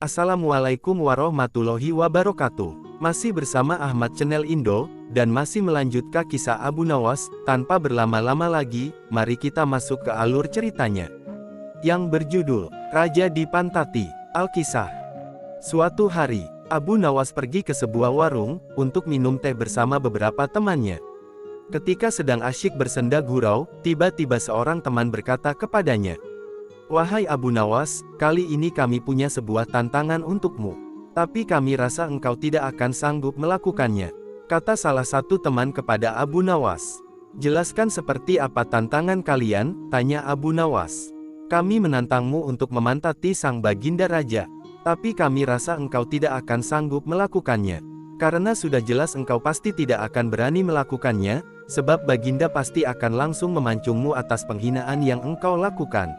Assalamualaikum warahmatullahi wabarakatuh. Masih bersama Ahmad Channel Indo, dan masih melanjutkan kisah Abu Nawas. Tanpa berlama-lama lagi, mari kita masuk ke alur ceritanya. Yang berjudul, Raja di Pantati, Alkisah. Suatu hari, Abu Nawas pergi ke sebuah warung, untuk minum teh bersama beberapa temannya. Ketika sedang asyik bersenda gurau, tiba-tiba seorang teman berkata kepadanya, "Wahai Abu Nawas, kali ini kami punya sebuah tantangan untukmu. Tapi kami rasa engkau tidak akan sanggup melakukannya," kata salah satu teman kepada Abu Nawas. "Jelaskan seperti apa tantangan kalian," tanya Abu Nawas. "Kami menantangmu untuk memantati sang Baginda Raja. Tapi kami rasa engkau tidak akan sanggup melakukannya. Karena sudah jelas engkau pasti tidak akan berani melakukannya, sebab Baginda pasti akan langsung memancungmu atas penghinaan yang engkau lakukan."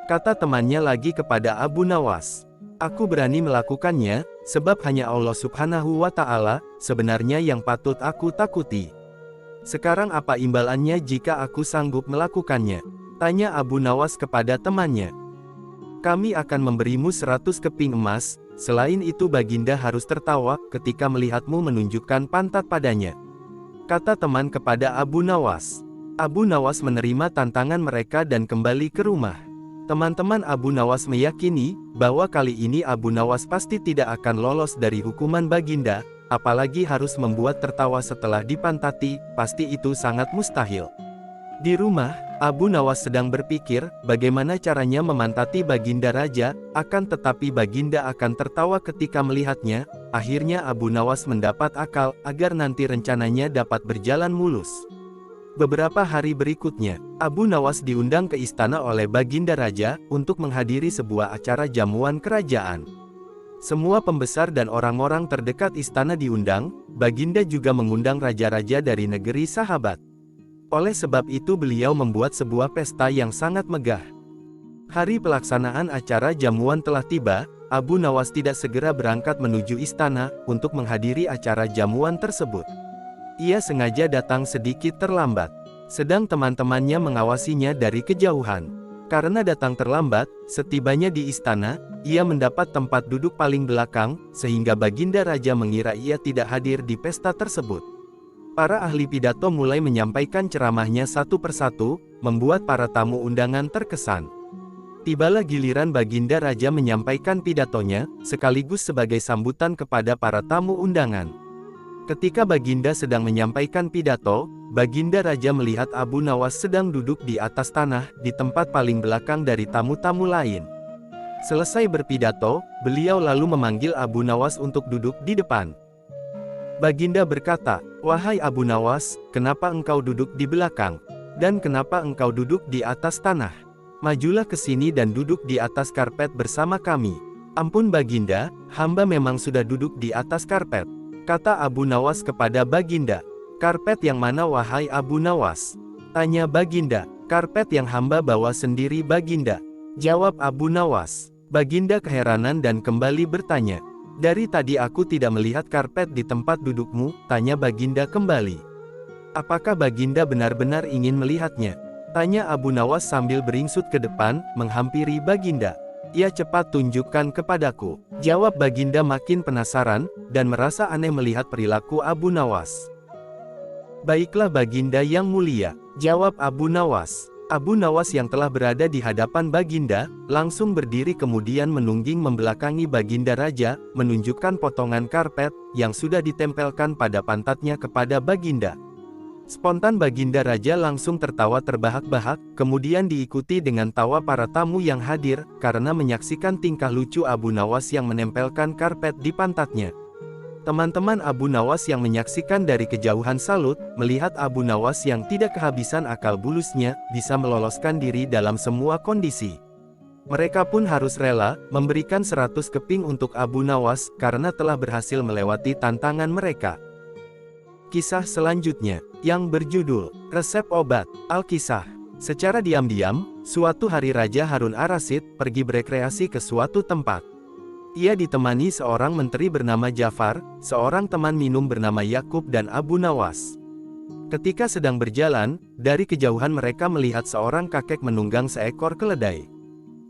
Kata temannya lagi kepada Abu Nawas, "Aku berani melakukannya, sebab hanya Allah Subhanahu wa Ta'ala sebenarnya yang patut aku takuti. Sekarang apa imbalannya jika aku sanggup melakukannya?" tanya Abu Nawas kepada temannya. "Kami akan memberimu 100 keping emas, selain itu Baginda harus tertawa ketika melihatmu menunjukkan pantat padanya," kata teman kepada Abu Nawas. Abu Nawas menerima tantangan mereka dan kembali ke rumah. Teman-teman Abu Nawas meyakini bahwa kali ini Abu Nawas pasti tidak akan lolos dari hukuman Baginda, apalagi harus membuat tertawa setelah dipantati, pasti itu sangat mustahil. Di rumah, Abu Nawas sedang berpikir bagaimana caranya memantati Baginda Raja, akan tetapi Baginda akan tertawa ketika melihatnya. Akhirnya Abu Nawas mendapat akal agar nanti rencananya dapat berjalan mulus. Beberapa hari berikutnya, Abu Nawas diundang ke istana oleh Baginda Raja, untuk menghadiri sebuah acara jamuan kerajaan. Semua pembesar dan orang-orang terdekat istana diundang, Baginda juga mengundang raja-raja dari negeri sahabat. Oleh sebab itu beliau membuat sebuah pesta yang sangat megah. Hari pelaksanaan acara jamuan telah tiba, Abu Nawas tidak segera berangkat menuju istana, untuk menghadiri acara jamuan tersebut. Ia sengaja datang sedikit terlambat, sedang teman-temannya mengawasinya dari kejauhan. Karena datang terlambat, setibanya di istana, ia mendapat tempat duduk paling belakang, sehingga Baginda Raja mengira ia tidak hadir di pesta tersebut. Para ahli pidato mulai menyampaikan ceramahnya satu persatu, membuat para tamu undangan terkesan. Tibalah giliran Baginda Raja menyampaikan pidatonya, sekaligus sebagai sambutan kepada para tamu undangan. Ketika Baginda sedang menyampaikan pidato, Baginda Raja melihat Abu Nawas sedang duduk di atas tanah, di tempat paling belakang dari tamu-tamu lain. Selesai berpidato, beliau lalu memanggil Abu Nawas untuk duduk di depan. Baginda berkata, "Wahai Abu Nawas, kenapa engkau duduk di belakang? Dan kenapa engkau duduk di atas tanah? Majulah ke sini dan duduk di atas karpet bersama kami." "Ampun Baginda, hamba memang sudah duduk di atas karpet," kata Abu Nawas kepada Baginda. "Karpet yang mana wahai Abu Nawas?" tanya Baginda. "Karpet yang hamba bawa sendiri Baginda," jawab Abu Nawas. Baginda keheranan dan kembali bertanya, "Dari tadi aku tidak melihat karpet di tempat dudukmu," tanya Baginda kembali. "Apakah Baginda benar-benar ingin melihatnya?" tanya Abu Nawas sambil beringsut ke depan, menghampiri Baginda. "Ya cepat tunjukkan kepadaku," jawab Baginda makin penasaran, dan merasa aneh melihat perilaku Abu Nawas. "Baiklah Baginda yang mulia," jawab Abu Nawas. Abu Nawas yang telah berada di hadapan Baginda, langsung berdiri kemudian menungging membelakangi Baginda Raja, menunjukkan potongan karpet, yang sudah ditempelkan pada pantatnya kepada Baginda. Spontan Baginda Raja langsung tertawa terbahak-bahak, kemudian diikuti dengan tawa para tamu yang hadir, karena menyaksikan tingkah lucu Abu Nawas yang menempelkan karpet di pantatnya. Teman-teman Abu Nawas yang menyaksikan dari kejauhan salut, melihat Abu Nawas yang tidak kehabisan akal bulusnya, bisa meloloskan diri dalam semua kondisi. Mereka pun harus rela, memberikan 100 keping untuk Abu Nawas, karena telah berhasil melewati tantangan mereka. Kisah selanjutnya, yang berjudul, Resep Obat, Alkisah. Secara diam-diam, suatu hari Raja Harun Ar-Rasyid pergi berekreasi ke suatu tempat. Ia ditemani seorang menteri bernama Jafar, seorang teman minum bernama Yakub dan Abu Nawas. Ketika sedang berjalan, dari kejauhan mereka melihat seorang kakek menunggang seekor keledai.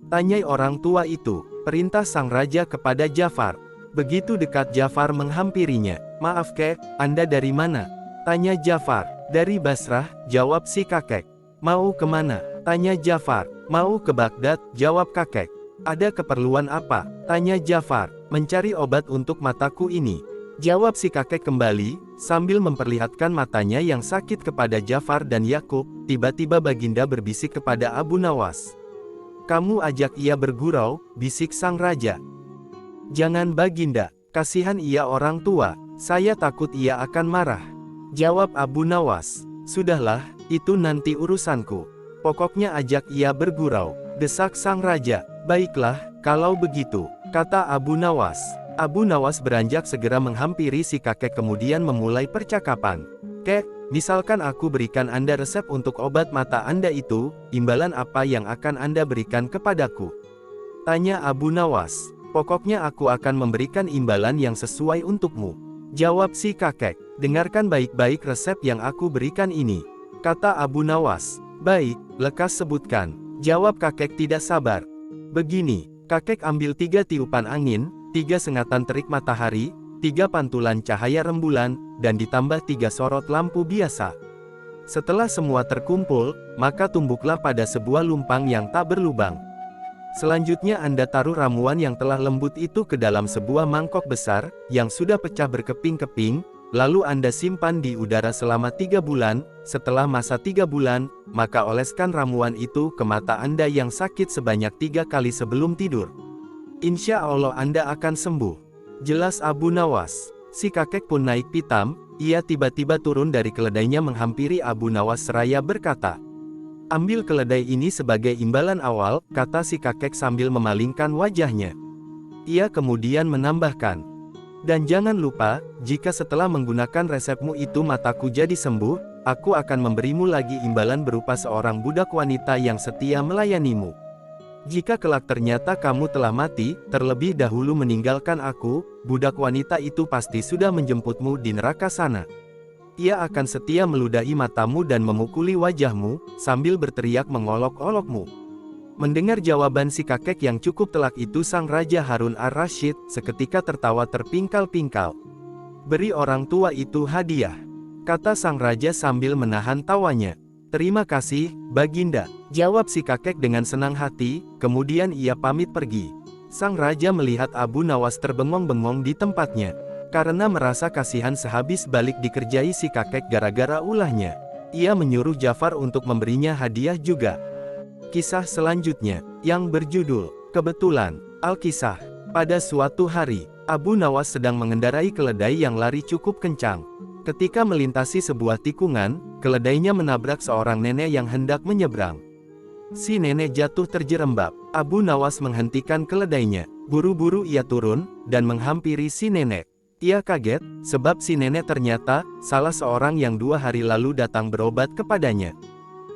Tanyai orang tua itu, perintah sang raja kepada Jafar. Begitu dekat Jafar menghampirinya. Maaf kek, Anda dari mana? Tanya Jafar. Dari Basrah, jawab si kakek. Mau kemana? Tanya Jafar. Mau ke Baghdad, jawab kakek. Ada keperluan apa? Tanya Jafar. Mencari obat untuk mataku ini. Jawab si kakek kembali, sambil memperlihatkan matanya yang sakit kepada Jafar dan Yakub. Tiba-tiba Baginda berbisik kepada Abu Nawas. Kamu ajak ia bergurau, bisik sang raja. Jangan Baginda, kasihan ia orang tua, saya takut ia akan marah. Jawab Abu Nawas. Sudahlah, itu nanti urusanku. Pokoknya ajak ia bergurau, desak sang raja. Baiklah, kalau begitu, kata Abu Nawas. Abu Nawas beranjak segera menghampiri si kakek kemudian memulai percakapan. Kek, misalkan aku berikan Anda resep untuk obat mata Anda itu, imbalan apa yang akan Anda berikan kepadaku? Tanya Abu Nawas. Pokoknya aku akan memberikan imbalan yang sesuai untukmu. Jawab si kakek. Dengarkan baik-baik resep yang aku berikan ini. Kata Abu Nawas. Baik, lekas sebutkan. Jawab kakek tidak sabar. Begini, kakek ambil 3 tiupan angin, 3 sengatan terik matahari, 3 pantulan cahaya rembulan, dan ditambah 3 sorot lampu biasa. Setelah semua terkumpul, maka tumbuklah pada sebuah lumpang yang tak berlubang. Selanjutnya Anda taruh ramuan yang telah lembut itu ke dalam sebuah mangkok besar, yang sudah pecah berkeping-keping, lalu Anda simpan di udara selama 3 bulan, setelah masa 3 bulan, maka oleskan ramuan itu ke mata Anda yang sakit sebanyak 3 kali sebelum tidur. Insya Allah Anda akan sembuh. Jelas Abu Nawas. Si kakek pun naik pitam, ia tiba-tiba turun dari keledainya menghampiri Abu Nawas seraya berkata, ambil keledai ini sebagai imbalan awal, kata si kakek sambil memalingkan wajahnya. Ia kemudian menambahkan, dan jangan lupa, jika setelah menggunakan resepmu itu mataku jadi sembuh, aku akan memberimu lagi imbalan berupa seorang budak wanita yang setia melayanimu. Jika kelak ternyata kamu telah mati, terlebih dahulu meninggalkan aku, budak wanita itu pasti sudah menjemputmu di neraka sana. Ia akan setia meludahi matamu dan memukuli wajahmu, sambil berteriak mengolok-olokmu. Mendengar jawaban si kakek yang cukup telak itu, sang Raja Harun ar-Rasyid seketika tertawa terpingkal-pingkal. Beri orang tua itu hadiah, kata sang raja sambil menahan tawanya. Terima kasih, Baginda, jawab si kakek dengan senang hati, kemudian ia pamit pergi. Sang raja melihat Abu Nawas terbengong-bengong di tempatnya. Karena merasa kasihan sehabis balik dikerjai si kakek gara-gara ulahnya, ia menyuruh Jafar untuk memberinya hadiah juga. Kisah selanjutnya, yang berjudul, Kebetulan, Al-Kisah. Pada suatu hari, Abu Nawas sedang mengendarai keledai yang lari cukup kencang. Ketika melintasi sebuah tikungan, keledainya menabrak seorang nenek yang hendak menyeberang. Si nenek jatuh terjerembab. Abu Nawas menghentikan keledainya. Buru-buru ia turun, dan menghampiri si nenek. Ia kaget, sebab si nenek ternyata salah seorang yang 2 hari lalu datang berobat kepadanya.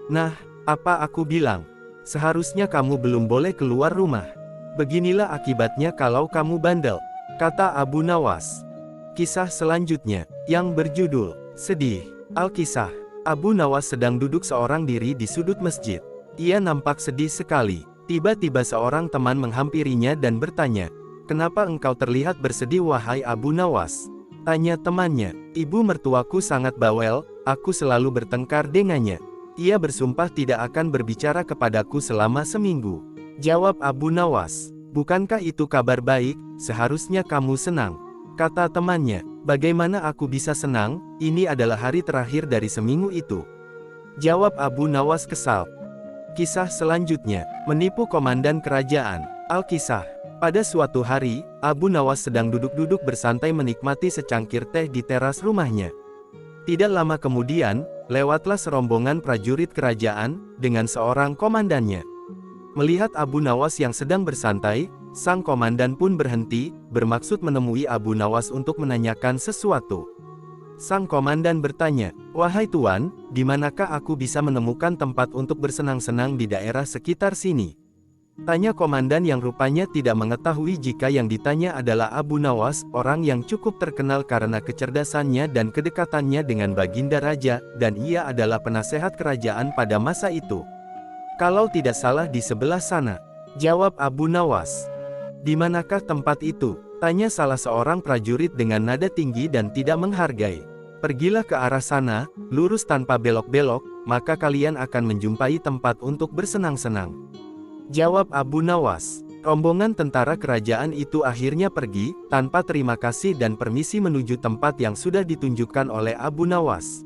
Nah, apa aku bilang? Seharusnya kamu belum boleh keluar rumah. Beginilah akibatnya kalau kamu bandel, kata Abu Nawas. Kisah selanjutnya, yang berjudul, Sedih. Al-Kisah. Abu Nawas sedang duduk seorang diri di sudut masjid. Ia nampak sedih sekali. Tiba-tiba seorang teman menghampirinya dan bertanya, kenapa engkau terlihat bersedih wahai Abu Nawas? Tanya temannya, ibu mertuaku sangat bawel, aku selalu bertengkar dengannya. Ia bersumpah tidak akan berbicara kepadaku selama seminggu. Jawab Abu Nawas, bukankah itu kabar baik, seharusnya kamu senang. Kata temannya, bagaimana aku bisa senang, ini adalah hari terakhir dari seminggu itu. Jawab Abu Nawas kesal. Kisah selanjutnya, menipu komandan kerajaan. Al-Kisah. Pada suatu hari, Abu Nawas sedang duduk-duduk bersantai menikmati secangkir teh di teras rumahnya. Tidak lama kemudian, lewatlah serombongan prajurit kerajaan, dengan seorang komandannya. Melihat Abu Nawas yang sedang bersantai, sang komandan pun berhenti, bermaksud menemui Abu Nawas untuk menanyakan sesuatu. Sang komandan bertanya, wahai tuan, di manakah aku bisa menemukan tempat untuk bersenang-senang di daerah sekitar sini? Tanya komandan yang rupanya tidak mengetahui jika yang ditanya adalah Abu Nawas, orang yang cukup terkenal karena kecerdasannya dan kedekatannya dengan Baginda Raja, dan ia adalah penasehat kerajaan pada masa itu. Kalau tidak salah di sebelah sana. Jawab Abu Nawas. Di manakah tempat itu? Tanya salah seorang prajurit dengan nada tinggi dan tidak menghargai. Pergilah ke arah sana, lurus tanpa belok-belok, maka kalian akan menjumpai tempat untuk bersenang-senang. Jawab Abu Nawas. Rombongan tentara kerajaan itu akhirnya pergi, tanpa terima kasih dan permisi menuju tempat yang sudah ditunjukkan oleh Abu Nawas.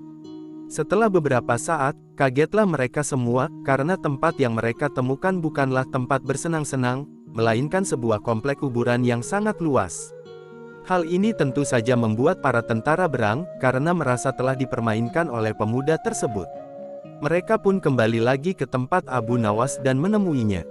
Setelah beberapa saat, kagetlah mereka semua, karena tempat yang mereka temukan bukanlah tempat bersenang-senang, melainkan sebuah komplek kuburan yang sangat luas. Hal ini tentu saja membuat para tentara berang, karena merasa telah dipermainkan oleh pemuda tersebut. Mereka pun kembali lagi ke tempat Abu Nawas dan menemuinya.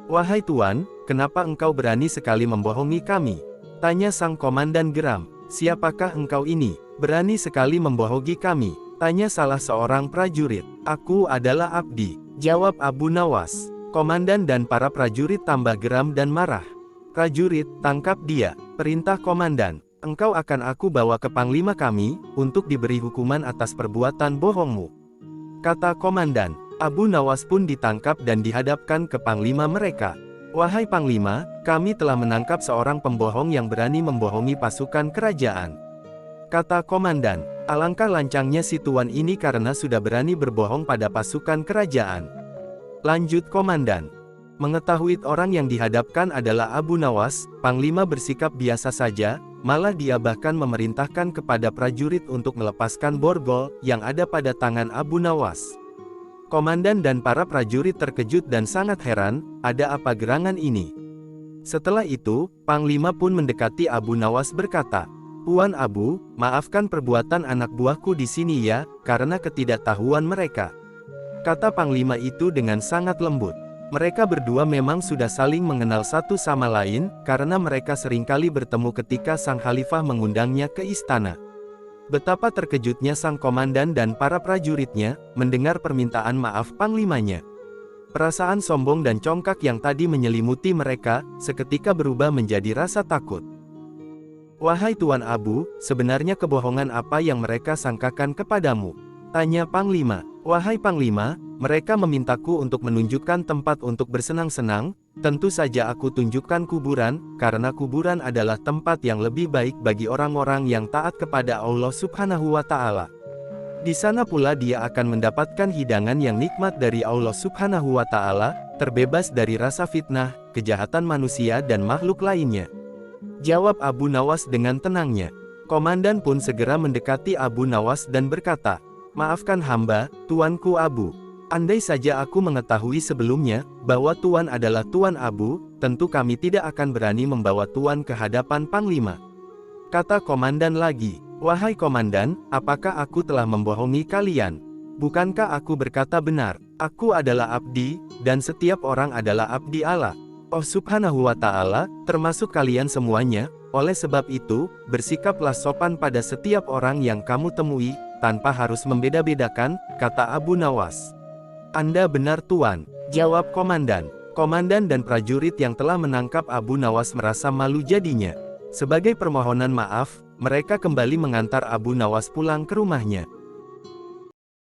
"Wahai Tuan, kenapa engkau berani sekali membohongi kami?" tanya sang komandan geram. "Siapakah engkau ini, berani sekali membohongi kami?" tanya salah seorang prajurit. "Aku adalah Abdi," jawab Abu Nawas. Komandan dan para prajurit tambah geram dan marah. "Prajurit, tangkap dia," perintah komandan. "Engkau akan aku bawa ke panglima kami, untuk diberi hukuman atas perbuatan bohongmu," kata komandan. Abu Nawas pun ditangkap dan dihadapkan ke panglima mereka. "Wahai panglima, kami telah menangkap seorang pembohong yang berani membohongi pasukan kerajaan," kata komandan. "Alangkah lancangnya si tuan ini karena sudah berani berbohong pada pasukan kerajaan," lanjut komandan. Mengetahui orang yang dihadapkan adalah Abu Nawas, panglima bersikap biasa saja, malah dia bahkan memerintahkan kepada prajurit untuk melepaskan borgol yang ada pada tangan Abu Nawas. Komandan dan para prajurit terkejut dan sangat heran, ada apa gerangan ini? Setelah itu, panglima pun mendekati Abu Nawas berkata, "Tuan Abu, maafkan perbuatan anak buahku di sini ya, karena ketidaktahuan mereka," kata panglima itu dengan sangat lembut. Mereka berdua memang sudah saling mengenal satu sama lain, karena mereka seringkali bertemu ketika sang khalifah mengundangnya ke istana. Betapa terkejutnya sang komandan dan para prajuritnya, mendengar permintaan maaf panglimanya. Perasaan sombong dan congkak yang tadi menyelimuti mereka, seketika berubah menjadi rasa takut. "Wahai Tuan Abu, sebenarnya kebohongan apa yang mereka sangkakan kepadamu?" tanya panglima. "Wahai panglima, mereka memintaku untuk menunjukkan tempat untuk bersenang-senang. Tentu saja aku tunjukkan kuburan, karena kuburan adalah tempat yang lebih baik bagi orang-orang yang taat kepada Allah Subhanahu wa Ta'ala. Di sana pula dia akan mendapatkan hidangan yang nikmat dari Allah Subhanahu wa Ta'ala, terbebas dari rasa fitnah, kejahatan manusia dan makhluk lainnya," jawab Abu Nawas dengan tenangnya. Komandan pun segera mendekati Abu Nawas dan berkata, "Maafkan hamba, Tuanku Abu. Andai saja aku mengetahui sebelumnya, bahwa Tuan adalah Tuan Abu, tentu kami tidak akan berani membawa Tuan ke hadapan panglima," kata komandan lagi. "Wahai komandan, apakah aku telah membohongi kalian? Bukankah aku berkata benar? Aku adalah abdi, dan setiap orang adalah abdi Allah Subhanahu wa Ta'ala, termasuk kalian semuanya. Oleh sebab itu, bersikaplah sopan pada setiap orang yang kamu temui, tanpa harus membeda-bedakan," kata Abu Nawas. "Anda benar Tuan," jawab komandan. Komandan dan prajurit yang telah menangkap Abu Nawas merasa malu jadinya. Sebagai permohonan maaf, mereka kembali mengantar Abu Nawas pulang ke rumahnya.